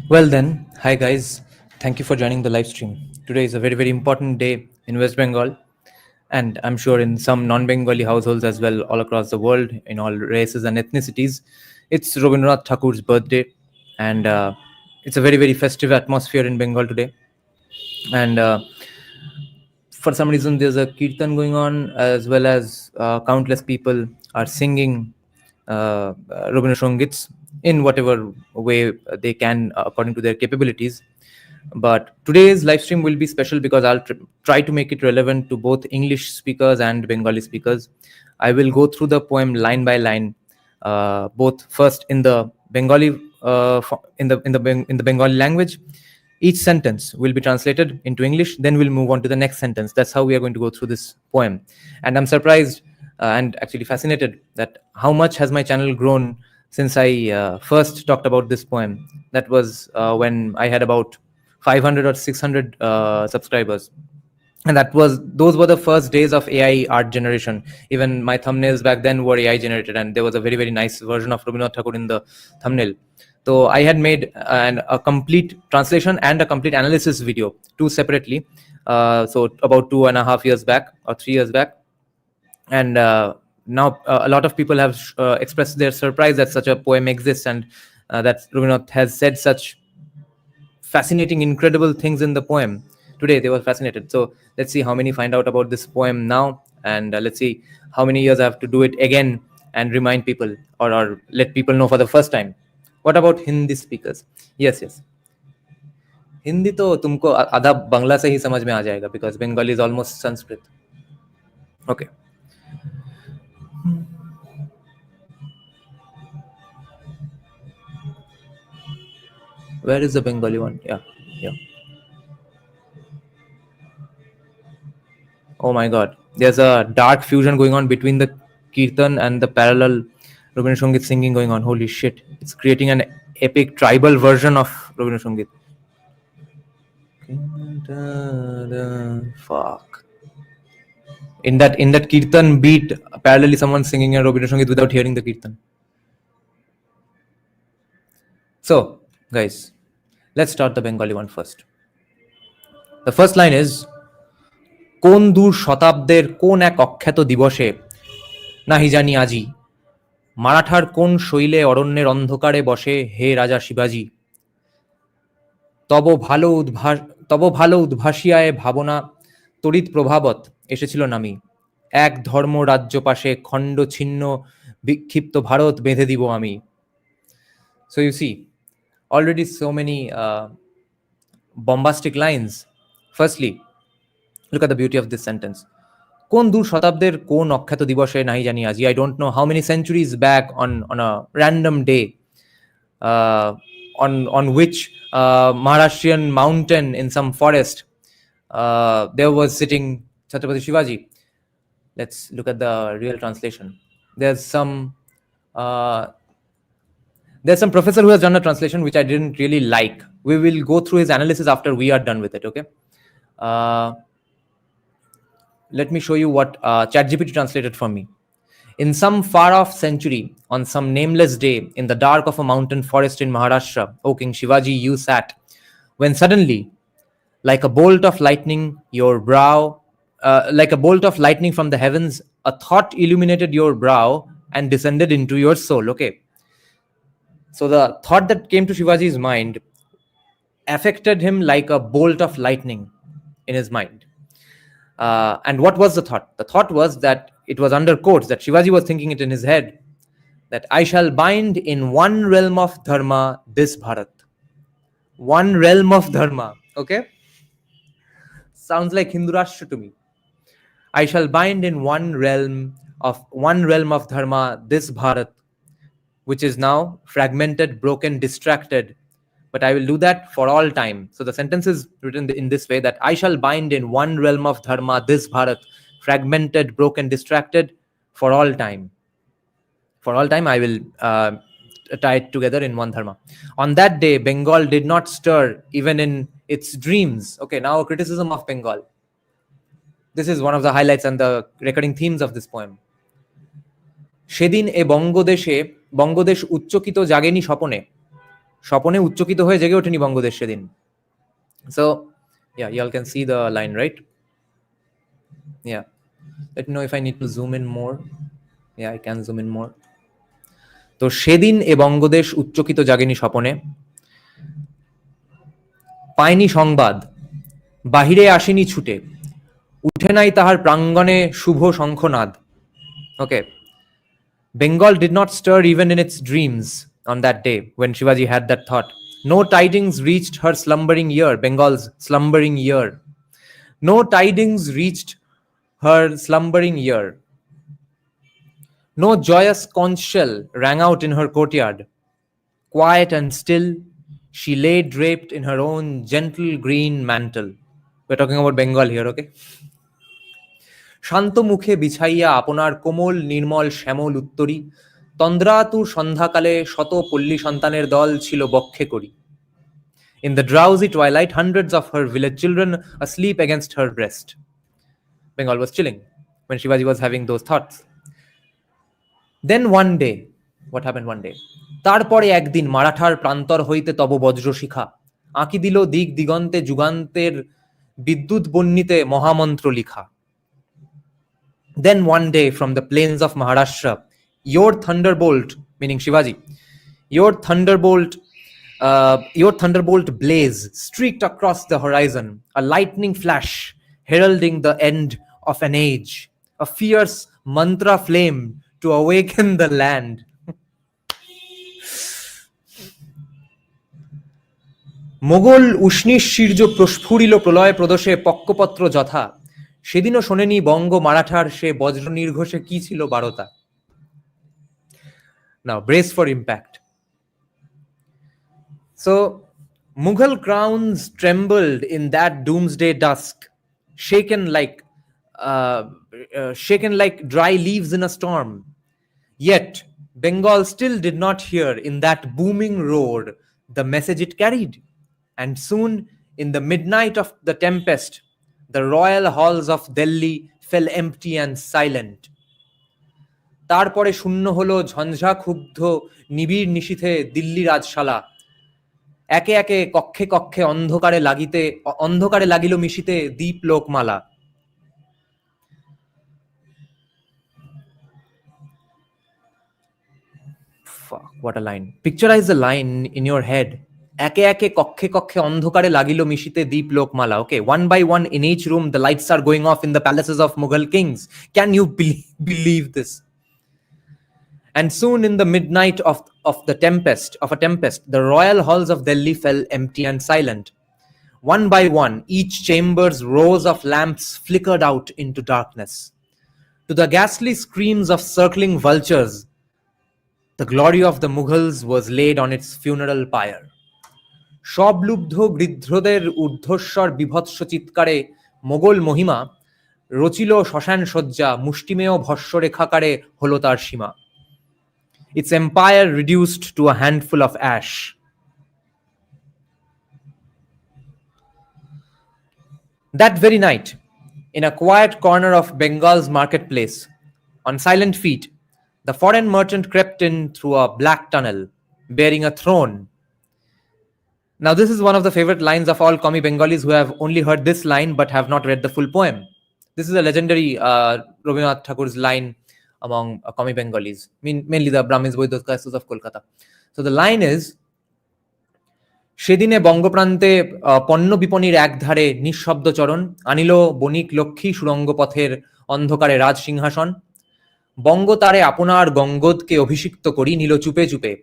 Well, then, hi guys. Thank you for joining the live stream. Today is a very, very important day in West Bengal, and I'm sure in some non Bengali households as well, all across the world, in all races and ethnicities. It's Rabindranath Thakur's birthday, and it's a very, very festive atmosphere in Bengal today. And for some reason, there's a kirtan going on, as well as countless people are singing Rabindranath Songits in whatever way they can, according to their capabilities. But today's live stream will be special because I'll try to make it relevant to both English speakers and Bengali speakers. I will go through the poem line by line, both first in the Bengali in the Bengali language. Each sentence will be translated into English. Then we'll move on to the next sentence. That's how we are going to go through this poem. And I'm surprised and actually fascinated that how much has my channel grown since I first talked about this poem. That was when I had about 500 or 600 subscribers, and those were the first days of AI art generation. Even my thumbnails back then were AI generated, and there was a very, very nice version of Rabindranath Tagore in the thumbnail. So I had made a complete translation and a complete analysis video, two separately, so about 2.5 years back or 3 years back. And now a lot of people have expressed their surprise that such a poem exists, and that Rabindranath has said such fascinating, incredible things in the poem. Today they were fascinated. So let's see how many find out about this poem now, and let's see how many years I have to do it again and remind people, or let people know for the first time. What about Hindi speakers? Yes, yes. Hindi तो तुमको आधा बांग्ला से ही समझ में आ जाएगा, because Bengali is almost Sanskrit. Okay. Where is the Bengali one? Yeah. Oh my God. There's a dark fusion going on between the Kirtan and the parallel Rabindranath Songit singing going on. Holy shit. It's creating an epic tribal version of Rabindranath Songit. Fuck. In that Kirtan beat, parallelly someone singing a Rabindranath Songit without hearing the Kirtan. So, guys, let's start the Bengali one first. The first line is, কোন দূর শতাব্দের কোন এক অখ্যাত দিবসে নাহি জানি আজি মারাঠার কোন শৈলে অরণ্যের অন্ধকারে বসে হে রাজা শিবাজি তব ভালো উদ্ভাসিয়ায় ভাবনা তড়িৎ প্রভাবত এসেছিল নামি এক ধর্ম রাজ্য পাশে খণ্ড ছিন্ন বিক্ষিপ্ত ভারত বেঁধে দিব আমি. So you see, already so many bombastic lines. Firstly, look at the beauty of this sentence. কোন দূর শতাব্দের কোন অখ্যাত দিবসে নাহি জানি আজি. I don't know how many centuries back on a random day on which Maharashtrian mountain in some forest there was sitting Chhatrapati Shivaji. Let's look at the real translation. There's some professor who has done a translation which I didn't really like. We will go through his analysis after we are done with it, okay? Let me show you what ChatGPT translated for me. In some far-off century, on some nameless day, in the dark of a mountain forest in Maharashtra, O King Shivaji, you sat, when suddenly, like a bolt of lightning, like a bolt of lightning from the heavens, a thought illuminated your brow and descended into your soul. Okay. So the thought that came to Shivaji's mind affected him like a bolt of lightning in his mind. And what was the thought? The thought was that it was under quotes, that Shivaji was thinking it in his head, that I shall bind in one realm of dharma this Bharat. One realm of dharma, okay? Sounds like Hindu Rashtra to me. I shall bind in one realm of dharma this Bharat, which is now fragmented, broken, distracted. But I will do that for all time. So the sentence is written in this way, that I shall bind in one realm of dharma this Bharat, fragmented, broken, distracted, for all time. For all time I will tie it together in one dharma. On that day, Bengal did not stir even in its dreams. Okay, now a criticism of Bengal. This is one of the highlights and the recurring themes of this poem. সেদিন এ বঙ্গদেশ উচ্চকিত জাগেনি স্বপনে, স্বপনে উচ্চকিত হয়ে জেগে ওঠেনি বঙ্গদেশ সেদিন। So yeah, y'all can see the line, right? Yeah, let me know if I need to zoom in more. Yeah, I can zoom in more. তো সেদিন এ বঙ্গদেশ উচ্চকিত জাগেনি স্বপনে, পায়নি সংবাদ, বাহিরে আসেনি ছুটে, উঠে নাই তাহার প্রাঙ্গণে শুভ শঙ্খনাদ। Okay, Bengal did not stir even in its dreams on that day when Shivaji had that thought. No tidings reached her slumbering ear, Bengal's slumbering ear. No tidings reached her slumbering ear. No joyous conch shell rang out in her courtyard. Quiet and still, she lay draped in her own gentle green mantle. We're talking about Bengal here, okay? শান্ত মুখে বিছাইয়া আপনার কোমল নির্মল শ্যামল উত্তরী, তন্দ্রাতুর সন্ধ্যাকালে শত পল্লী সন্তানের দল ছিল বক্ষে করি। In the drowsy twilight, hundreds of her village children asleep against her breast. Bengal was chilling when Shivaji was having those thoughts. Then one day, what happened one day? তারপরে একদিন মারাঠার প্রান্তর হইতে তব বজ্রশিখা আঁকি দিল দিক দিগন্তে যুগান্তের বিদ্যুৎ বন্যিতে মহামন্ত্র লিখা। Then one day from the plains of Maharashtra, your thunderbolt, meaning Shivaji, your thunderbolt blaze streaked across the horizon, a lightning flash heralding the end of an age, a fierce mantra flame to awaken the land. Mughal উষ্ণীশীর্য প্রস্ফুরিল প্রলয় প্রদোষে পক্কপত্র যথা, সেদিনও শোনেনি বঙ্গ মারাঠার সে বজ্র নির্ঘোষে কি ছিল বারতা। Now brace for impact. So Mughal crowns trembled in that doomsday dusk, shaken like dry leaves in a storm. Yet Bengal still did not hear in that booming roar the message it carried. And soon, in the midnight of the tempest, the royal halls of Delhi fell empty and silent. তারপরে শূন্য হলো ঝঞ্ঝা ক্ষুব্ধ নিবিড় নিশীথে দিল্লি রাজশালা, একে একে কক্ষে কক্ষে অন্ধকারে লাগিল মিশিতে দীপ লোকমালা। Fuck, what a line. Picturize the line in your head. একে একে কক্ষে কক্ষে অন্ধকারে লাগিল মিশিতে দীপ লোকমালা. Okay, one by one in each room the lights are going off in the palaces of Mughal kings. Can you believe this? And soon in the midnight of a tempest, the royal halls of Delhi fell empty and silent. One by one, each chamber's rows of lamps flickered out into darkness. To the ghastly screams of circling vultures, the glory of the Mughals was laid on its funeral pyre. সবলুব্ধ গৃধ্রদের ঊর্ধ্বস্বর বিভৎস চিৎকারে মোগল মহিমা রচিল শ্মশান শয্যা, মুষ্টিমেয় ভস্মরেখাকারে হল তার সীমা। Its empire reduced to a handful of ash. That very night, in a quiet corner of Bengal's marketplace, on silent feet, the foreign merchant crept in through a black tunnel, bearing a throne. Now, this is one of the favorite lines of all commie Bengalis who have only heard this line but have not read the full poem. This is a legendary Rabindranath Tagore's line among commie Bengalis, mainly the Brahmins, Vaidya classes of Kolkata. So the line is, সেদিনে বঙ্গপ্রান্তে পণ্য বিপণীর একধারে নিঃশব্দ চরণ আনিল বণিক লক্ষ্মী সুরঙ্গ পথের অন্ধকারে রাজ সিংহাসন, বঙ্গ তারে আপনার গঙ্গোদকে অভিষিক্ত করি নিল চুপে চুপে।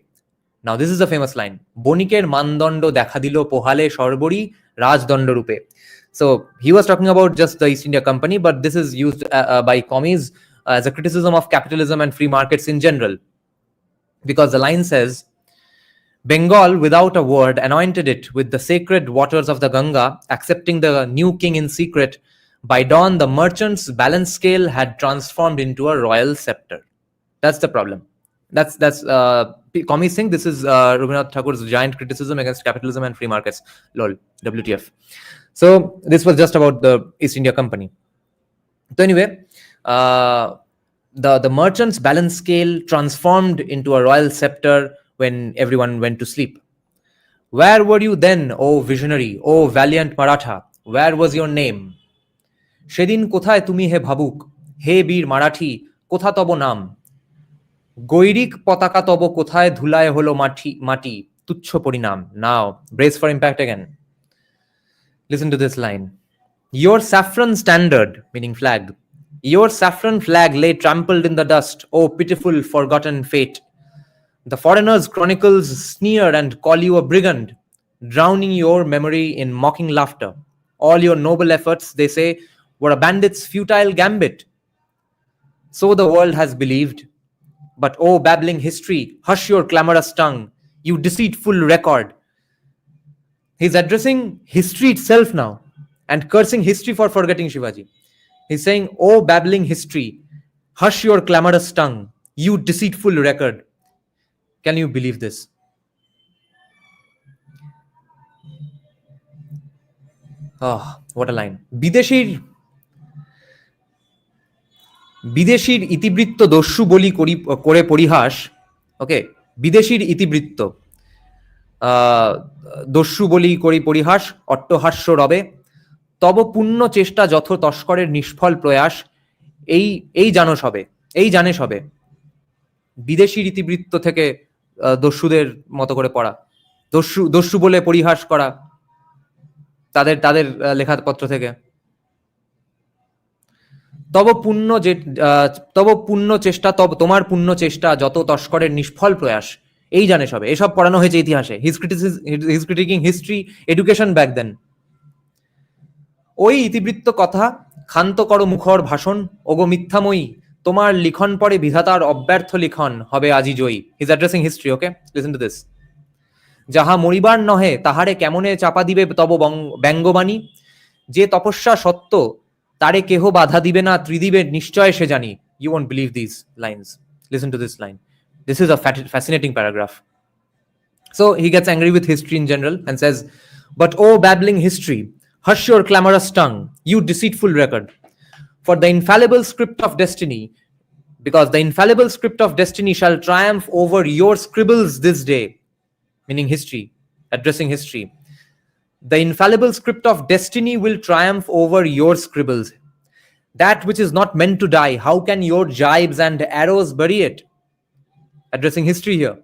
Now this is a famous line. বণিকের মানদণ্ড দেখা দিল পোহালে সর্বরি রাজদণ্ড রূপে. So he was talking about just the East India Company, but this is used by commies as a criticism of capitalism and free markets in general. Because the line says, Bengal, without a word, anointed it with the sacred waters of the Ganga, accepting the new king in secret. By dawn, the merchant's balance scale had transformed into a royal scepter. That's the problem. That's commies think this is Rabindranath Tagore's giant criticism against capitalism and free markets. Lol, WTF. So this was just about the East India Company. So anyway, the merchant's balance scale transformed into a royal scepter when everyone went to sleep. Where were you then, O visionary, O valiant Maratha? Where was your name? সেদিন কোথায় তুমি হে ভাবুক, হে বীর মারাঠি, কোথা তব নাম? গৈরিক পতাকা তব কোথায় ধুলায় হলো মাটি মাটি, তুচ্ছ পরিণাম. Now, brace for impact again. Listen to this line. Your saffron standard, meaning flag, your saffron flag lay trampled in the dust, O pitiful forgotten fate. The foreigners' chronicles sneer and call you a brigand, drowning your memory in mocking laughter. All your noble efforts, they say, were a bandit's futile gambit. So the world has believed. But oh, babbling history, hush your clamorous tongue, you deceitful record. He's addressing history itself now and cursing history for forgetting Shivaji. He's saying, oh, babbling history, hush your clamorous tongue, you deceitful record. Can you believe this? Oh, what a line. বিদেশির ইতিবৃত্ত দস্যু বলি করে পরিহাস. ওকে, বিদেশির ইতিবৃত্ত দস্যু বলি করি পরিহাস, অট্টহাস্য রবে, তব পুণ্য চেষ্টা যথ তস্করের নিষ্ফল প্রয়াস, এই জানো সবে, এই জানে সবে. বিদেশির ইতিবৃত্ত থেকে দস্যুদের মতো করে পড়া, দস্যু বলে পরিহাস করা তাদের তাদের লেখাপত্র থেকে. তব পুণ্য চেষ্টা, তোমার পুণ্য চেষ্টা যত তস্করের নিষ্ফল প্রয়াস, এই জানে সবে. এসব পড়ানো হয়েছে ইতিহাসে. His ক্রিটিকিং history education back then. ওই ইতিবৃত্ত কথা ক্ষান্ত করো মুখর ভাষণ, ওগো মিথ্যাময়ী, তোমার লিখন পরে বিধাতার অব্যর্থ লিখন হবে আজি জয়ী. His addressing history. Okay, listen to this. যাহা মরিবার নহে তাহারে কেমনে চাপা দিবে তব ব্যঙ্গবাণী, যে তপস্যা সত্য তারে কেহ বাধা দিবে না, ত্রিদিবে নিশ্চয় সে জানি. You won't believe these lines. Listen to this line. This is a fascinating paragraph. So he gets angry with history in general and says, but oh, babbling history, hush your clamorous tongue, you deceitful record. For the infallible script of destiny, because the infallible script of destiny shall triumph over your scribbles this day, meaning history, addressing history. The infallible script of destiny will triumph over your scribbles. That which is not meant to die, how can your jibes and arrows bury it? Addressing history here.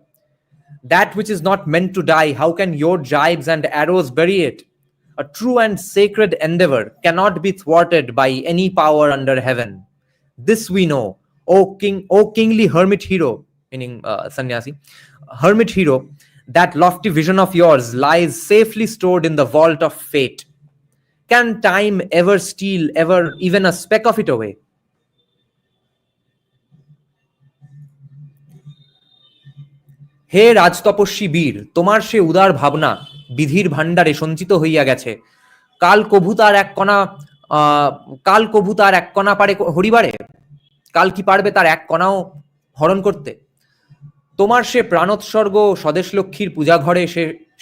That which is not meant to die, how can your jibes and arrows bury it? A true and sacred endeavor cannot be thwarted by any power under heaven. This we know, O kingly hermit hero, meaning sannyasi, hermit hero, that lofty vision of yours lies safely stored in the vault of fate. Can time ever steal even a speck of it away? হে রাজতপস্বী বীর, তোমার সে উদার ভাবনা বিধির ভাণ্ডারে সঞ্চিত হইয়া গেছে, কাল কভু তার এক কণা পারে হরিবারে, কাল কি পারবে তার এক কণাও হরণ করতে? তোমার সে প্রাণোৎসর্গ স্বদেশ লক্ষ্মীর পূজা ঘরে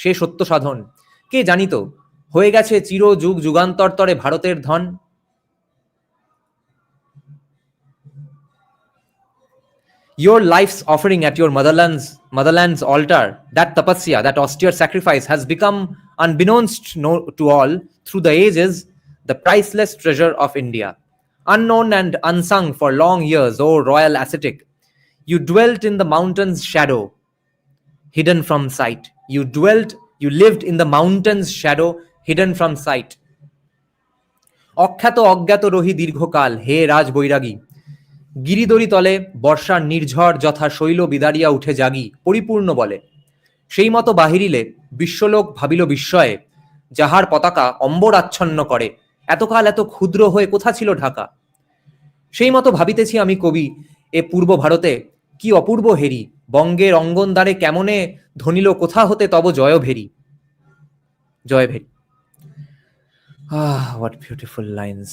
সে সত্য সাধন, কে জানিত হয়ে গেছে চির যুগ যুগান্তর তরে ভারতের ধন? Your life's offering at your motherland's altar, that tapasya, that austere sacrifice, has become, unbeknownst to all through the ages, the priceless treasure of India. Unknown and unsung for long years, O royal ascetic, you dwelt in the mountain's shadow, hidden from sight. You lived in the mountain's shadow, hidden from sight. অখ্যাত অজ্ঞাত রহি দীর্ঘকাল, হে রাজ বৈরাগী, গিরিদরি তলে বর্ষার নির্ঝর যথা শৈল বিদারিয়া উঠে জাগি পরিপূর্ণ বলে, সেই মতো বাহিরিলে বিশ্বলোক ভাবিল বিস্ময়ে, যাহার পতাকা অম্বর আচ্ছন্ন করে, এতকাল এত ক্ষুদ্র হয়ে কোথা ছিল ঢাকা? সেই মতো ভাবিতেছি আমি কবি, এ পূর্ব ভারতে কি অপূর্ব হেরি, বঙ্গের অঙ্গন দ্বারে কেমনে ধনিল কোথা হতে তব জয় very. What beautiful lines.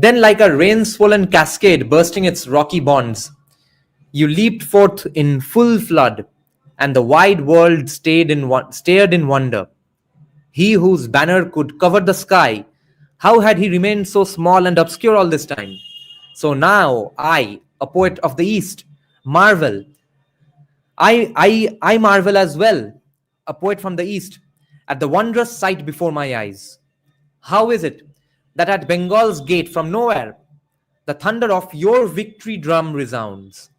Then like a rain-swollen cascade bursting its rocky bonds, you leaped forth in full flood, and the wide world stared in wonder. He whose banner could cover the sky, how had he remained so small and obscure all this time? So now I, a poet of the East, marvel. I marvel as well. a poet from the East, at the wondrous sight before my eyes. How is it that at Bengal's gate from nowhere, the thunder of your victory drum resounds,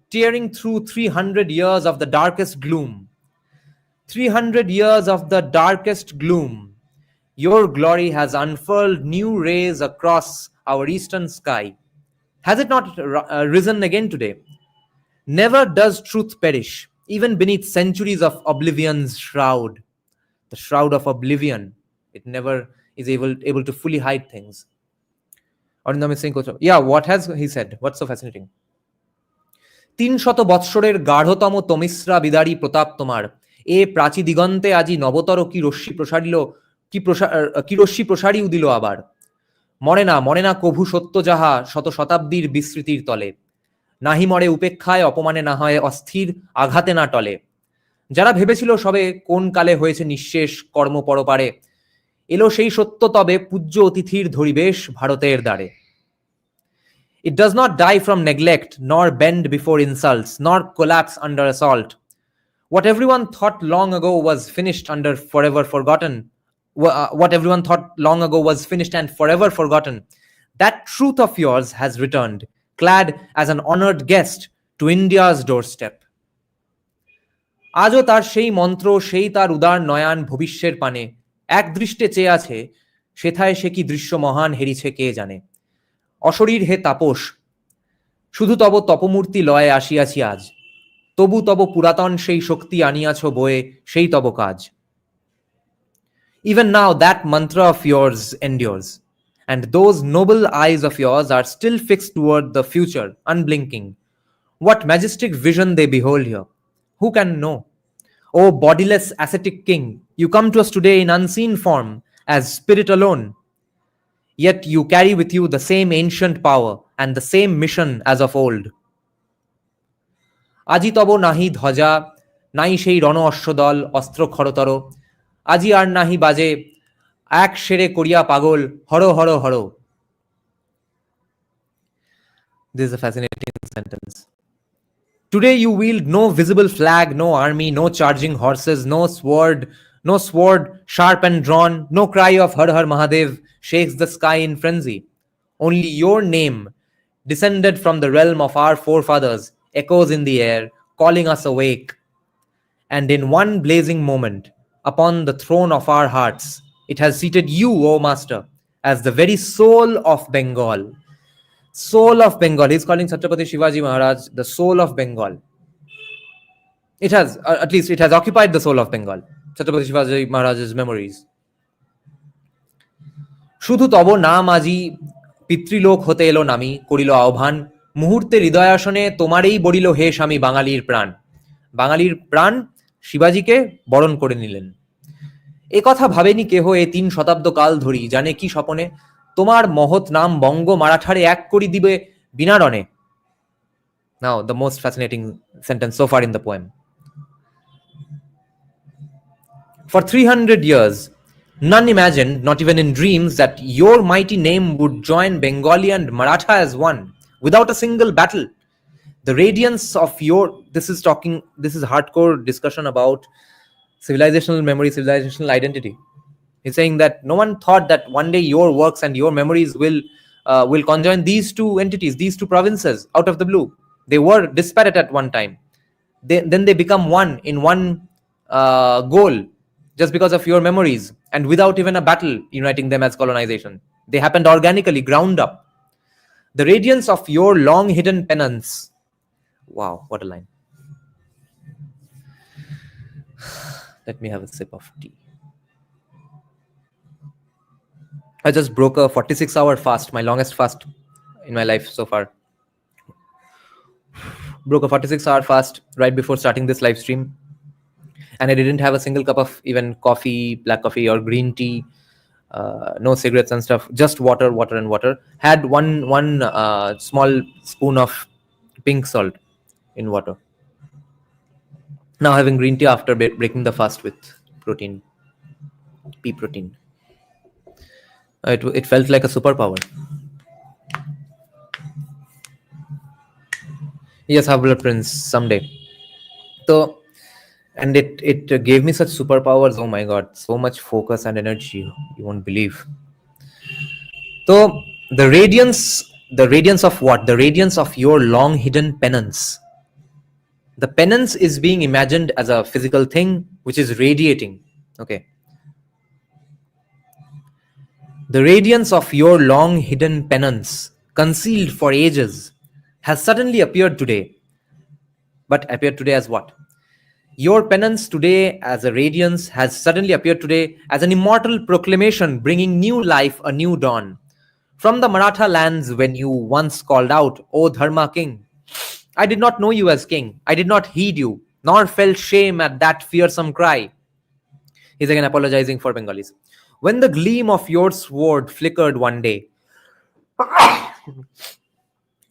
tearing through 300 years of the darkest gloom? 300 years of the darkest gloom. Your glory has unfurled new rays across our eastern sky. Has it not risen again today? Never does truth perish, even beneath centuries of oblivion's shroud. The shroud of oblivion. It never is able to fully hide things. Arindam is saying, yeah, what has he said? What's so fascinating? 300 বৎসরের গাঢ়তম তমিশ্রা বিদারী প্রতাপ তোমার, এ প্রাচী দিগন্তে আজি নবতর কি রশ্মি প্রসারিল, কি রশ্মি প্রসারি উদিল আবার। মরে না কভু সত্য যাহা শত শতাব্দীর বিস্মৃতির তলে, নাহি মরে উপেক্ষায় অপমানে না হয় অস্থির আঘাতে না টলে। যারা ভেবেছিল সবে কোন কালে হয়েছে নিঃশেষ কর্ম পরপারে, এলো সেই সত্য তবে পূজ্য অতিথির ধরিবেশ ভারতের দ্বারে। It does not die from neglect, nor bend before insults, nor collapse under assault. What everyone thought long ago was finished under forever forgotten, what everyone thought long ago was finished and forever forgotten, that truth of yours has returned, clad as an honored guest to India's doorstep. আজও তার সেই মন্ত্র, সেই তার উদার নয়ান ভবিষ্যের পানে এক দৃষ্টে চেয়ে আছে, সেথায় সে কি দৃশ্য মহান হেরিছে কে জানে। অশরীর হে তাপস, শুধু তব তপমূর্তি লয়ে আসিয়াছি আজ, তবু তব পুরাতন সেই শক্তি আনিয়াছ বয়ে সেই তব কাজ। Even now that mantra of yours endures, and those noble eyes of yours are still fixed toward the future, unblinking. What majestic vision they behold here! Who can know? O bodiless ascetic king, you come to us today in unseen form, as spirit alone. Yet you carry with you the same ancient power and the same mission as of old. আজি তব নাহি ধ্বজা, নাই সেই রণ অশ্বদল অস্ত্র খরতর, আজি আর নাহি বাজে এক সেরে করিয়া পাগল Har Har Har. This is a fascinating sentence. Today you wield no visible flag, no army, no charging horses, no sword sharp and drawn, no cry of Har Har Mahadev shakes the sky in frenzy. Only your name, descended from the realm of our forefathers, echoes in the air, calling us awake. And in one blazing moment, upon the throne of our hearts, it has seated you, O Master, as the very soul of Bengal. Soul of Bengal. He's calling Chhatrapati Shivaji Maharaj the soul of Bengal. It has, at least it has occupied the soul of Bengal. Chhatrapati Shivaji Maharaj's memories. শুধু তব নাম আজি পিতৃলোক হতে এলো নামি, করিল আহ্বান, মুহূর্তে হৃদয়াসনে তোমারই বরিল হে স্বামী বাঙালির প্রাণ। বাঙালির প্রাণ শিবাজীকে বরণ করে নিলেন। এ কথা ভাবেনি কেহ এ 3 শতাব্দ কাল ধরি, জানে কি স্বপনে তোমার মহৎ নাম বঙ্গ মারাঠারে এক করি দিবে বিনা রণে। Now the most fascinating sentence so far in the poem. For 300 years, none imagined, not even in dreams, that your mighty name would join Bengali and Maratha as one, without a single battle. The radiance of your, this is hardcore discussion about civilizational memory, civilizational identity. He's saying that no one thought that one day your works and your memories will conjoin these two entities, these two provinces out of the blue. They were disparate at one time. Then they become one in one goal, just because of your memories, and without even a battle uniting them as colonization. They happened organically, ground up. The radiance of your long hidden penance. Wow, what a line. Let me have a sip of tea. I just broke a 46-hour fast, my longest fast in my life so far. Broke a 46-hour fast right before starting this live stream. And I didn't have a single cup of even coffee, black coffee or green tea, no cigarettes and stuff, just water and water. Had one small spoon of pink salt in water. Now having green tea after breaking the fast with protein, pea protein. It felt like a superpower. Yes, have Blood Prince someday. So And it gave me such superpowers. Oh my god, so much focus and energy, you won't believe. So the radiance of what? The radiance of your long hidden penance. The penance is being imagined as a physical thing which is radiating. Okay. The radiance of your long hidden penance, concealed for ages, has suddenly appeared today. But appeared today as what? Your penance today as a radiance has suddenly appeared today as an immortal proclamation bringing new life, a new dawn. From the Maratha lands when you once called out, O Dharma King, I did not know you as king. I did not heed you, nor felt shame at that fearsome cry. He's again apologizing for Bengalis. When the gleam of your sword flickered one day,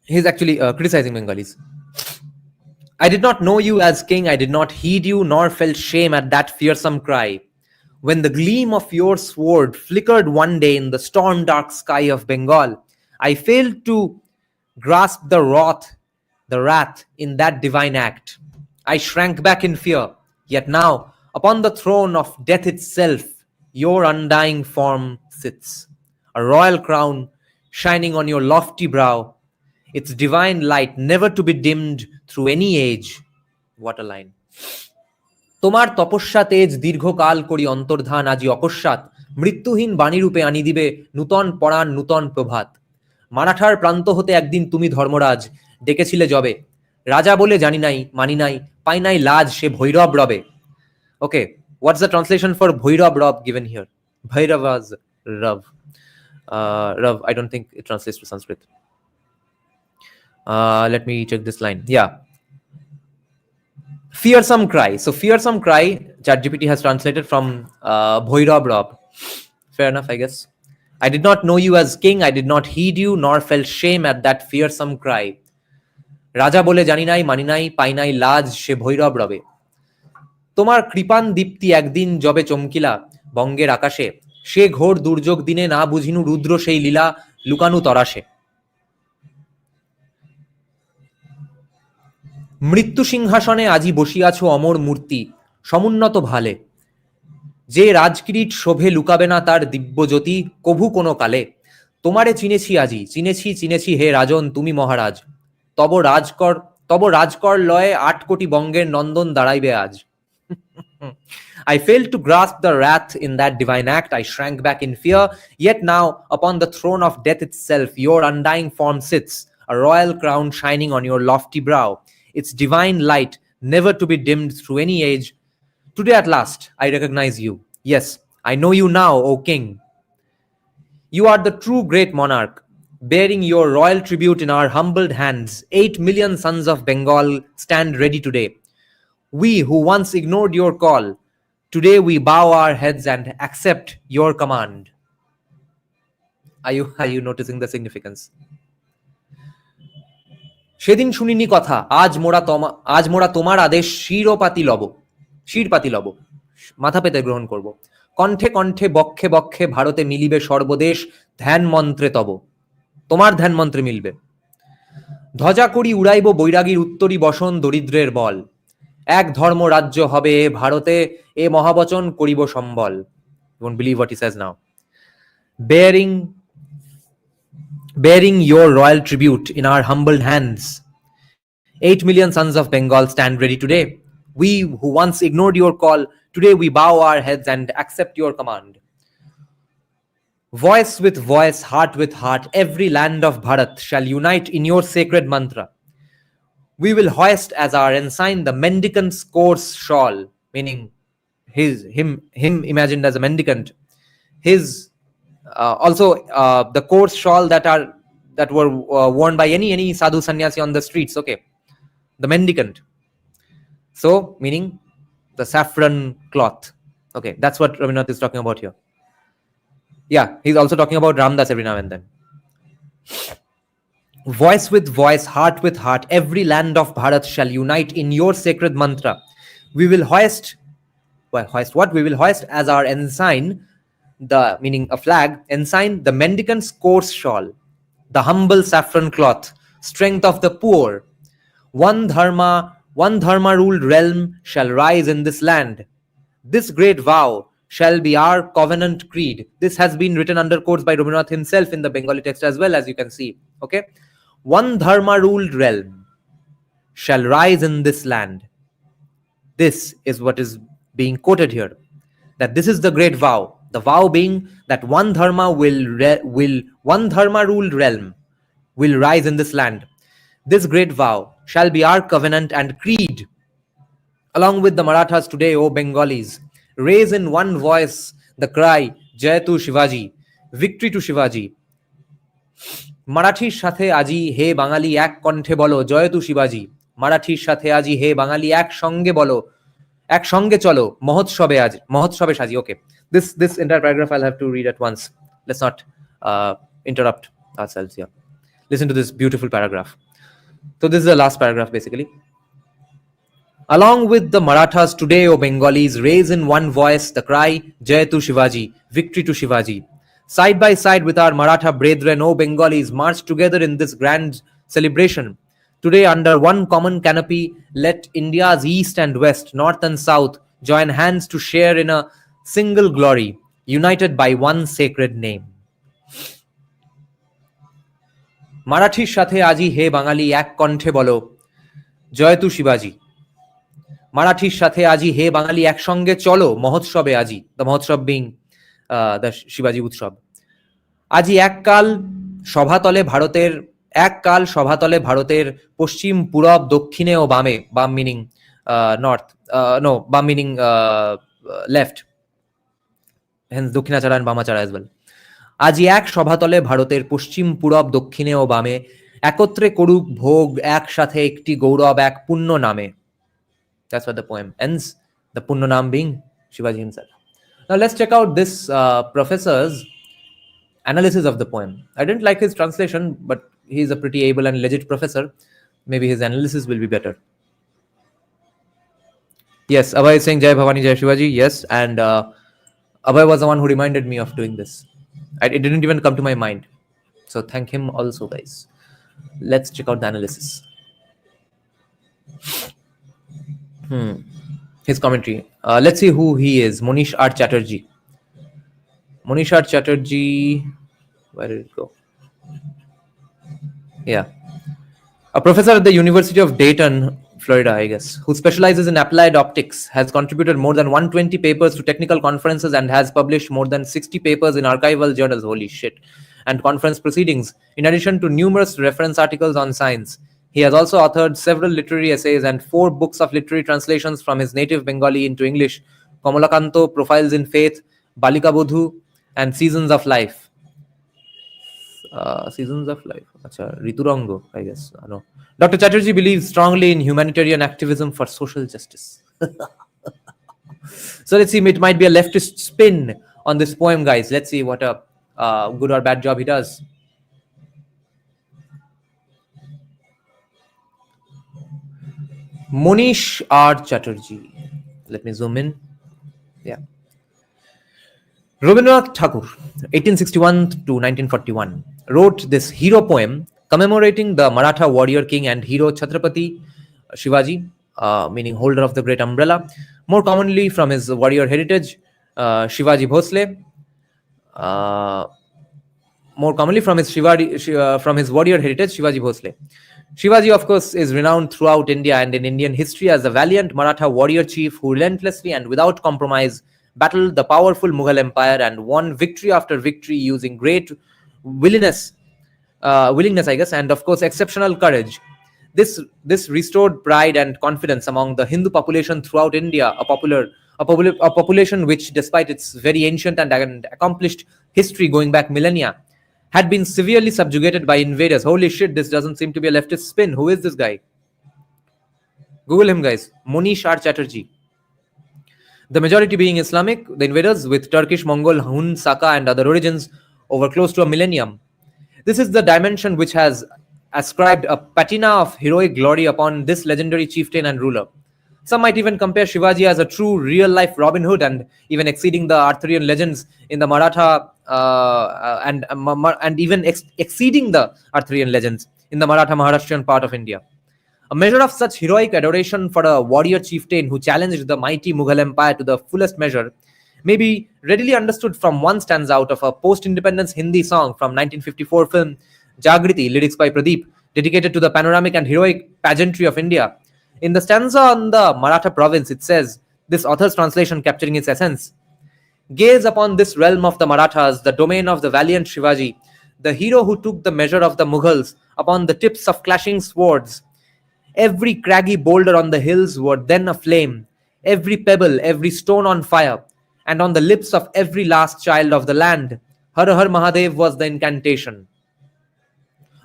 he's actually criticizing Bengalis. I did not know you as king, I did not heed you, nor felt shame at that fearsome cry. When the gleam of your sword flickered one day in the storm dark sky of Bengal, I failed to grasp the wrath in that divine act. I shrank back in fear, yet now, upon the throne of death itself, your undying form sits, a royal crown shining on your lofty brow, its divine light never to be dimmed through any age. What a line. তোমার তপস্যা তেজ দীর্ঘকাল করি অন্তর্ধান আজি অকস্মাৎ মৃত্যুহীন বাণীরূপে আনি দিবে নূতন পরাণ নূতন প্রভাত। মারাঠার প্রান্ত হতে একদিন তুমি ধর্মরাজ ডেকেছিলে যবে, রাজা বলে জানি নাই মানি নাই পাই নাই লাজ সে ভৈরব রবে। Okay, what's the translation for ভৈরব রব given here? Bhairava's Rav. Rav, I don't think it translates to Sanskrit. Let me check this line. Yeah. Fearsome cry. So fearsome cry, ChatGPT has translated from Bhairav Rob. Fair enough, I guess. I did not know you as king, I did not heed you, nor felt shame at that fearsome cry. রাজা বলে জানি নাই মানি নাই পাই নাই লাজ সে ভৈরব রবে। তোমার কৃপান দীপ্তি একদিন যবে চমকিলা বঙ্গের আকাশে, সে ঘোর দুর্যোগ দিনে না বুঝিনু রুদ্র সেই লীলা লুকানু তরাসে। মৃত্যু সিংহাসনে আজি বসিয়াছ অমর মূর্তি সমুন্নত ভালে, যে রাজকিরীট শোভে লুকাবে না তার দিব্য জ্যোতি কভু কোনো কালে। তোমারে চিনেছি আজি, চিনেছি হে রাজন তুমি মহারাজ, তব রাজকর লয়ে ৮ কোটি বঙ্গের নন্দন দাঁড়াইবে আজ। I failed to grasp the wrath in that divine act. I shrank back in fear. Yet now, upon the throne of death itself, your undying form sits, a royal crown shining on your lofty brow, its divine light never to be dimmed through any age. Today at last, I recognize you. Yes, I know you now, O King. You are the true great monarch, bearing your royal tribute in our humbled hands. 8 million sons of Bengal stand ready today. We who once ignored your call, today we bow our heads and accept your command. Are you noticing the significance? সেদিন শুনিনি কথা, আজ মোরা তোমার আদেশ শিরপাতি লব, মাথা পেতে গ্রহণ করব। কণ্ঠে কণ্ঠে বক্ষে বক্ষে ভারতে মিলিবে সর্বদেশ ধ্যান মন্ত্রে তব, তোমার ধ্যান মন্ত্রে মিলবে। ধ্বজা করি উড়াইব বৈরাগীর উত্তরী বসন দরিদ্রের বল, এক ধর্ম রাজ্য হবে ভারতে এ মহাবচন করিব সম্বল। You won't believe what he says now. Bearing your royal tribute in our humbled hands, 8 million sons of Bengal stand ready today. We who once ignored your call, today we bow our heads and accept your command. Voice with voice, heart with heart, every land of Bharat shall unite in your sacred mantra. We will hoist as our ensign the mendicant's coarse shawl, meaning him imagined as a mendicant. His also the coarse shawl that were worn by any sadhu sannyasi on the streets. Okay, the mendicant. So meaning the saffron cloth. Okay, that's what Rabindranath is talking about here. Yeah, he's also talking about Ramdas every now and then. Voice with voice, heart with heart, every land of Bharat shall unite in your sacred mantra. We will hoist what? We will hoist as our ensign, meaning a flag, ensign the mendicant's coarse shawl, the humble saffron cloth, strength of the poor, one dharma, One Dharma-ruled realm shall rise in this land. This great vow shall be our covenant creed. This has been written under quotes by Rabindranath himself in the Bengali text as well, as you can see. Okay, one Dharma-ruled realm shall rise in this land. This is what is being quoted here. That this is the great vow. The vow being that one Dharma one Dharma-ruled realm will rise in this land. This great vow shall be our covenant and creed. Along with the Marathas today, O Bengalis, raise in one voice the cry, Jai to Shivaji, victory to Shivaji. মারাঠির সাথে আজি হে বাঙালি এক কণ্ঠে বলো জয় তু শিবাজি মারাঠির সাথে আজি হে বাঙালি এক সঙ্গে বলো এক সঙ্গে চলো মহোৎসবে আজ মহোৎসবে সাজি okay this entire paragraph I'll have to read at once. Let's not interrupt ourselves here. Listen to this beautiful paragraph. So this is the last paragraph basically. Along with the Marathas today, O Bengalis, raise in one voice the cry, Jai to Shivaji, victory to Shivaji. Side by side with our Maratha brethren, O Bengalis, march together in this grand celebration. Today, under one common canopy, let India's east and west, north and south, join hands to share in a single glory, united by one sacred name. মারাঠির সাথে আজি হে বাঙালি এক কণ্ঠে বলো জয় তু শিবাজি মারাঠির সাথে আজি হে বাঙালি একসঙ্গে চলো মহোৎসবে আজি দ্য মহোৎসব বিং দ্য শিবাজি উৎসব আজি এককাল সভাতলে ভারতের পশ্চিম পূরব দক্ষিণে ও বামে বাম মিনিং নর্থ বাম মিনিং লেফট হেন্স দক্ষিণাচারা এন্ড বামাচারা অ্যাজ ওয়েল আজি এক সভাতলে ভারতের পশ্চিম পূরব দক্ষিণে ও বামে একত্রে করুক ভোগ একসাথে একটি গৌরব এক পুণ্য নামে. That's what the poem ends, the Punna Nam being Shivaji himself. Now let's check out this professor's analysis of the poem. I didn't like his translation, but he's a pretty able and legit professor. Maybe his analysis will be better. Yes, Abhay is saying Jai Bhavani Jai Shivaji. Yes, and Abhay was the one who reminded me of doing this. It didn't even come to my mind. So thank him also, guys. Let's check out the analysis. His commentary. Let's see who he is. Monish R. Chatterjee. Monish R. Chatterjee. Where did it go? Yeah. A professor at the University of Dayton, Florida, I guess, who specializes in applied optics, has contributed more than 120 papers to technical conferences and has published more than 60 papers in archival journals, holy shit, and conference proceedings, in addition to numerous reference articles on science. He has also authored several literary essays and 4 books of literary translations from his native Bengali into English: Kamalakanto, Profiles in Faith, Balika Bodhu, and Seasons of Life. Seasons of Life. Acha, Riturango, I guess. No. Dr. Chatterjee believes strongly in humanitarian activism for social justice. So let's see, it might be a leftist spin on this poem, guys. Let's see what a good or bad job he does. Monish R. Chatterjee. Let me zoom in. Yeah. Rabindranath Tagore, 1861 to 1941, wrote this hero poem commemorating the Maratha warrior king and hero Chhatrapati Shivaji, meaning holder of the great umbrella, more commonly from his warrior heritage, Shivaji Bhosle. More commonly from his warrior heritage, Shivaji Bhosle. Shivaji, of course, is renowned throughout India and in Indian history as a valiant Maratha warrior chief who relentlessly and without compromise battled the powerful Mughal Empire and won victory after victory using great willingness, I guess, and of course exceptional courage. This restored pride and confidence among the Hindu population throughout India, a population which, despite its very ancient and accomplished history going back millennia, had been severely subjugated by invaders. Holy shit, this doesn't seem to be a leftist spin. Who is this guy? Google him, guys. Monish R. Chatterjee. The majority being Islamic, the invaders with Turkish, Mongol, Hun, Saka and other origins over close to a millennium. This is the dimension which has ascribed a patina of heroic glory upon this legendary chieftain and ruler. Some might even compare Shivaji as a true real-life Robin Hood and even exceeding the Arthurian legends in the Maratha and even exceeding the Arthurian legends in the Maratha Maharashtrian part of India. A measure of such heroic adoration for a warrior chieftain who challenged the mighty Mughal Empire to the fullest measure may be readily understood from one stanza out of a post-independence Hindi song from 1954 film Jagriti, lyrics by Pradeep, dedicated to the panoramic and heroic pageantry of India. In the stanza on the Maratha province, it says, this author's translation capturing its essence: gaze upon this realm of the Marathas, the domain of the valiant Shivaji, the hero who took the measure of the Mughals upon the tips of clashing swords. Every craggy boulder on the hills were then aflame, every pebble, every stone on fire, and on the lips of every last child of the land, Har Har Mahadev was the incantation.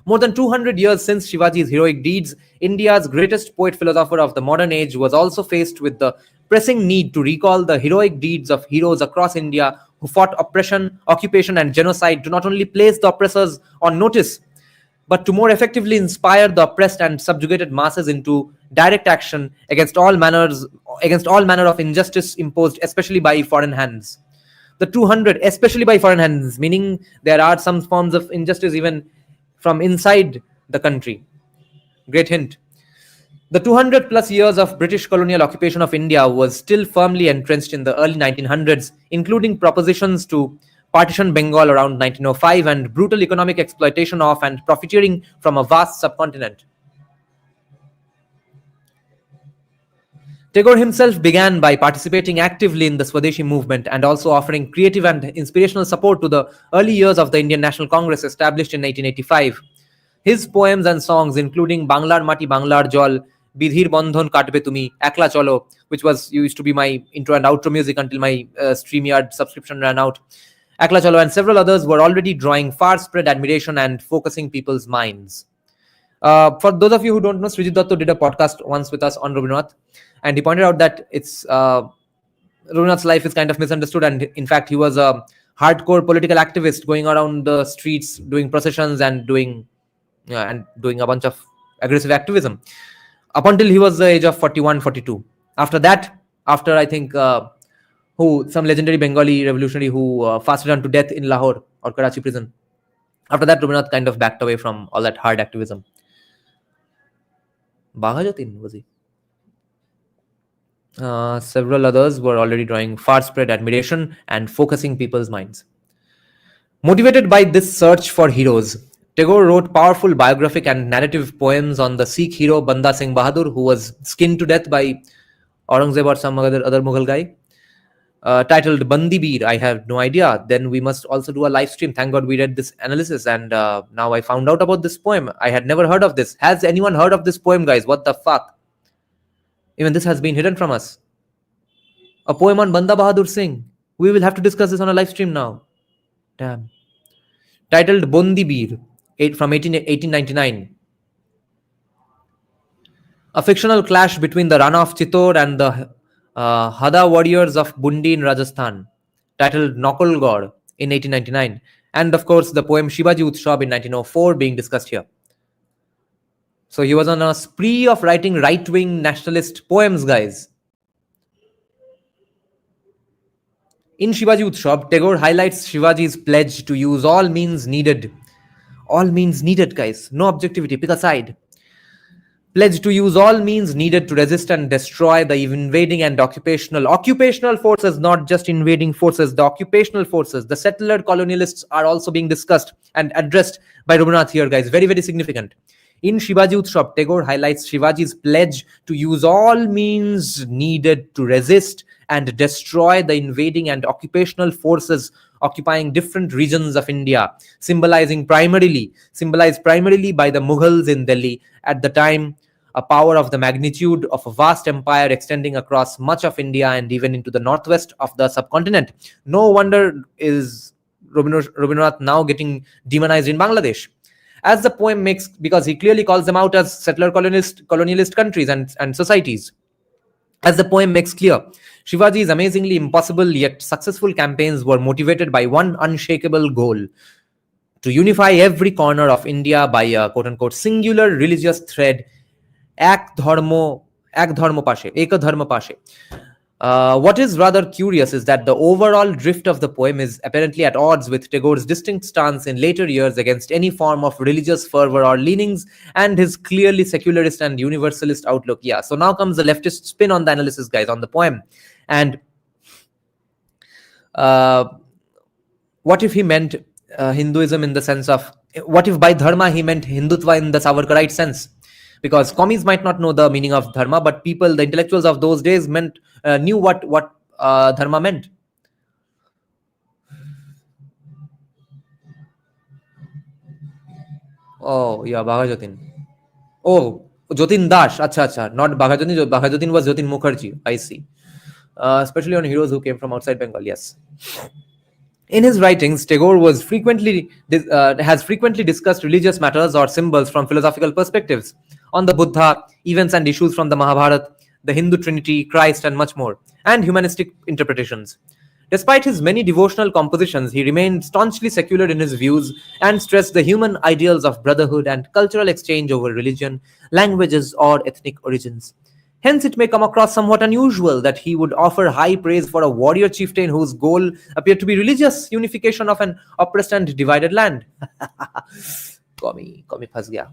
More than 200 years since Shivaji's heroic deeds, India's greatest poet-philosopher of the modern age was also faced with the pressing need to recall the heroic deeds of heroes across India who fought oppression, occupation, and genocide to not only place the oppressors on notice, but to more effectively inspire the oppressed and subjugated masses into direct action against all manner of injustice imposed, especially by foreign hands. The 200, especially by foreign hands, meaning there are some forms of injustice even from inside the country. Great hint. The 200 plus years of British colonial occupation of India was still firmly entrenched in the early 1900s, including propositions to partition Bengal around 1905 and brutal economic exploitation of and profiteering from a vast subcontinent. Tagore himself began by participating actively in the Swadeshi movement and also offering creative and inspirational support to the early years of the Indian National Congress established in 1885. His poems and songs, including Banglar Mati Banglar Jol, Bidhir Bandhon Katbe Tumi, Ekla Cholo, which used to be my intro and outro music until my StreamYard subscription ran out, Ekla Cholo and several others were already drawing far spread admiration and focusing people's minds. For those of you who don't know, Srijit Datto did a podcast once with us on Rabindranath, and he pointed out that Rabindranath's life is kind of misunderstood, and in fact he was a hardcore political activist going around the streets doing processions and doing a bunch of aggressive activism up until he was the age of 41, 42. After that, after I think some legendary Bengali revolutionary who fasted unto death in Lahore or Karachi prison. After that, Rabindranath kind of backed away from all that hard activism. Bahajatin was he? Several others were already drawing far spread admiration and focusing people's minds. Motivated by this search for heroes, Tagore wrote powerful biographic and narrative poems on the Sikh hero Banda Singh Bahadur, who was skinned to death by Aurangzeb or some other Mughal guy. Titled Bandi Beer. I have no idea. Then we must also do a live stream. Thank God we read this analysis, and now I found out about this poem. I had never heard of this. Has anyone heard of this poem, guys? What the fuck? Even this has been hidden from us. A poem on Banda Bahadur Singh. We will have to discuss this on a live stream now. Damn. Titled Bondi Beer from 1899. A fictional clash between the Rana of Chittor and the Hada warriors of Bundi in Rajasthan, titled Nakolgor in 1899, and of course the poem Shivaji Utsav in 1904 being discussed here. So he was on a spree of writing right-wing nationalist poems, guys. In Shivaji Utsav, Tagore highlights Shivaji's pledge to use all means needed. All means needed, guys. No objectivity, pick a side. Pledge to use all means needed to resist and destroy the invading and occupational forces, not just invading forces, the occupational forces. The settler colonialists are also being discussed and addressed by Rabindranath here, guys. Very, very significant. In Shivaji Utsav, Tagore highlights Shivaji's pledge to use all means needed to resist and destroy the invading and occupational forces occupying different regions of India, symbolized primarily by the Mughals in Delhi at the time, a power of the magnitude of a vast empire extending across much of India and even into the northwest of the subcontinent. No wonder is Rabindranath now getting demonized in Bangladesh. As the poem makes, because he clearly calls them out as settler colonialist countries and societies. As the poem makes clear, Shivaji's amazingly impossible yet successful campaigns were motivated by one unshakable goal: to unify every corner of India by a quote-unquote singular religious thread, ek dharma pashe. What is rather curious is that the overall drift of the poem is apparently at odds with Tagore's distinct stance in later years against any form of religious fervor or leanings and his clearly secularist and universalist outlook. Yeah, so now comes the leftist spin on the analysis, guys, on the poem. And uh, what if he meant Hinduism in the sense of, what if by dharma he meant Hindutva in the Savarkarite sense? Because commies might not know the meaning of dharma, but people, the intellectuals of those days, knew what dharma meant. Oh, yeah, Bhagajatin. Oh, Jotin Dash. Acha, acha. Not Bhagajatin. Bhagajatin was Jotin Mukherjee. I see. Especially on heroes who came from outside Bengal. Yes. In his writings, Tagore has frequently discussed religious matters or symbols from philosophical perspectives on the Buddha, events and issues from the Mahabharata, the Hindu Trinity, Christ, and much more, and humanistic interpretations. Despite his many devotional compositions, he remained staunchly secular in his views and stressed the human ideals of brotherhood and cultural exchange over religion, languages, or ethnic origins. Hence, it may come across somewhat unusual that he would offer high praise for a warrior chieftain whose goal appeared to be religious unification of an oppressed and divided land. Komi phas gaya.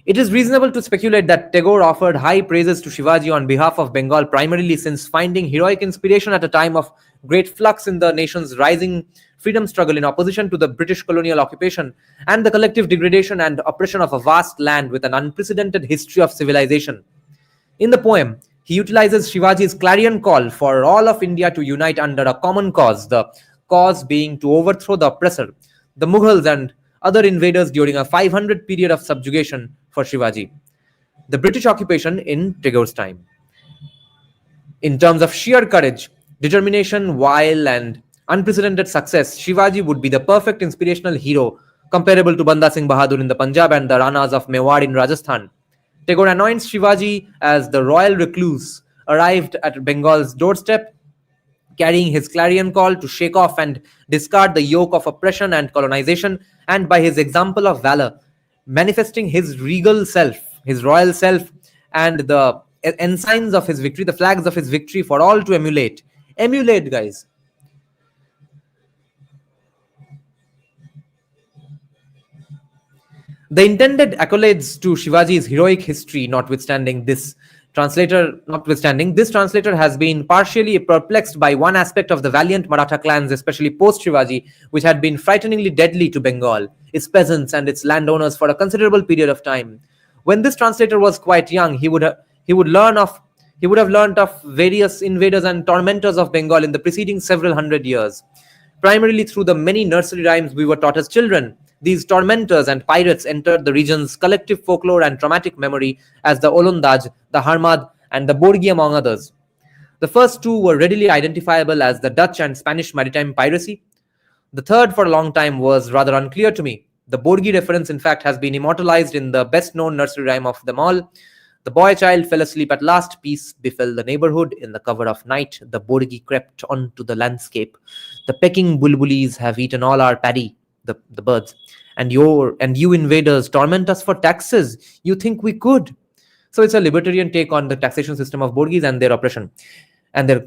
It is reasonable to speculate that Tagore offered high praises to Shivaji on behalf of Bengal, primarily since finding heroic inspiration at a time of great flux in the nation's rising freedom struggle in opposition to the British colonial occupation and the collective degradation and oppression of a vast land with an unprecedented history of civilization. In the poem, he utilizes Shivaji's clarion call for all of India to unite under a common cause, the cause being to overthrow the oppressor, the Mughals and other invaders during a 500 period of subjugation for Shivaji, the British occupation in Tagore's time. In terms of sheer courage, determination, wile, and unprecedented success, Shivaji would be the perfect inspirational hero comparable to Banda Singh Bahadur in the Punjab and the Ranas of Mewar in Rajasthan. Tagore anoints Shivaji as the royal recluse, arrived at Bengal's doorstep, carrying his clarion call to shake off and discard the yoke of oppression and colonization, and by his example of valor, manifesting his regal self, his royal self, and the ensigns of his victory, the flags of his victory for all to emulate. Emulate, guys. The intended accolades to Shivaji's heroic history notwithstanding, this translator has been partially perplexed by one aspect of the valiant Maratha clans, especially post Shivaji, which had been frighteningly deadly to Bengal, its peasants, and its landowners for a considerable period of time. When this translator was quite young, he would learn of he would have learnt of various invaders and tormentors of Bengal in the preceding several hundred years. Primarily through the many nursery rhymes we were taught as children, these tormentors and pirates entered the region's collective folklore and traumatic memory as the Olondaj, the Harmad, and the Borgi, among others. The first two were readily identifiable as the Dutch and Spanish maritime piracy. The third, for a long time, was rather unclear to me. The Borgi reference, in fact, has been immortalized in the best known nursery rhyme of them all. The boy child fell asleep at last, peace befell the neighborhood. In the cover of night, the Borgi crept onto the landscape. The pecking bulbulis have eaten all our paddy, the birds. And you invaders torment us for taxes. You think we could? So it's a libertarian take on the taxation system of Borgis and their oppression and their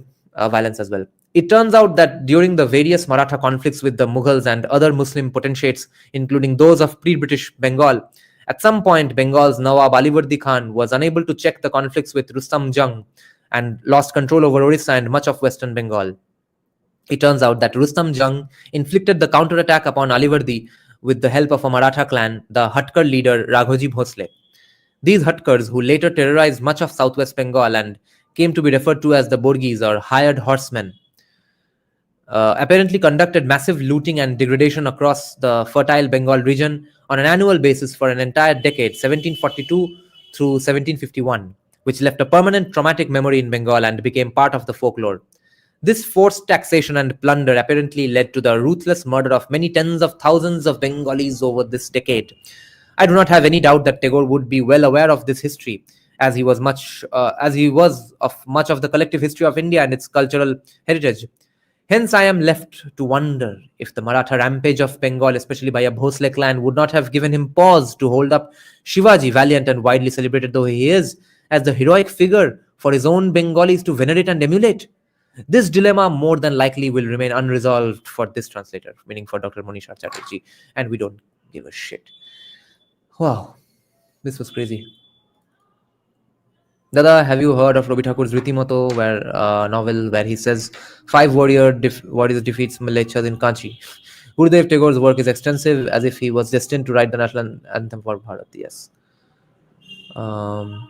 violence as well. It turns out that during the various Maratha conflicts with the Mughals and other Muslim potentates, including those of pre-British Bengal, at some point Bengal's Nawab Alivardi Khan was unable to check the conflicts with Rustam Jung and lost control over Orissa and much of western Bengal. It turns out that Rustam Jung inflicted the counterattack upon Alivardi with the help of a Maratha clan, the Hatkar leader Raghoji Bhosle. These Hatkars, who later terrorized much of southwest Bengal and came to be referred to as the Borgis or hired horsemen, apparently conducted massive looting and degradation across the fertile Bengal region on an annual basis for an entire decade, 1742 through 1751, which left a permanent traumatic memory in Bengal and became part of the folklore. This forced taxation and plunder apparently led to the ruthless murder of many tens of thousands of Bengalis over this decade. I do not have any doubt that Tagore would be well aware of this history, as he was of much of the collective history of India and its cultural heritage. Hence, I am left to wonder if the Maratha rampage of Bengal, especially by a Bhosle clan, would not have given him pause to hold up Shivaji, valiant and widely celebrated though he is, as the heroic figure for his own Bengalis to venerate and emulate. This dilemma more than likely will remain unresolved for this translator, meaning for Dr. Monisha Chatterjee, and we don't give a shit. Wow, this was crazy. Dada, have you heard of Robi Thakur's Ritimoto, where novel where he says warriors defeats Malechas in Kanchi? Gurudev Tagore's work is extensive, as if he was destined to write the national anthem for Bharat. Yes. Um,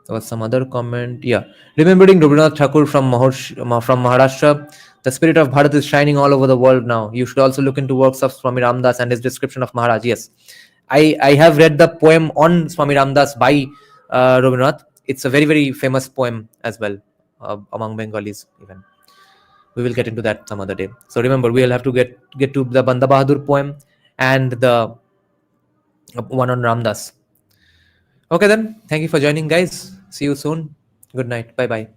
there was some other comment. Yeah, remembering Rabindranath Thakur from Maharashtra, the spirit of Bharat is shining all over the world now. You should also look into works of Swami Ramdas and his description of Maharaj. Yes, I have read the poem on Swami Ramdas by Rabindranath. It's a very very famous poem as well among Bengalis even. We will get into that some other day. So remember, we will have to get to the Banda Bahadur poem and the one on Ramdas. Okay then, thank you for joining, guys. See you soon. Good night. Bye bye.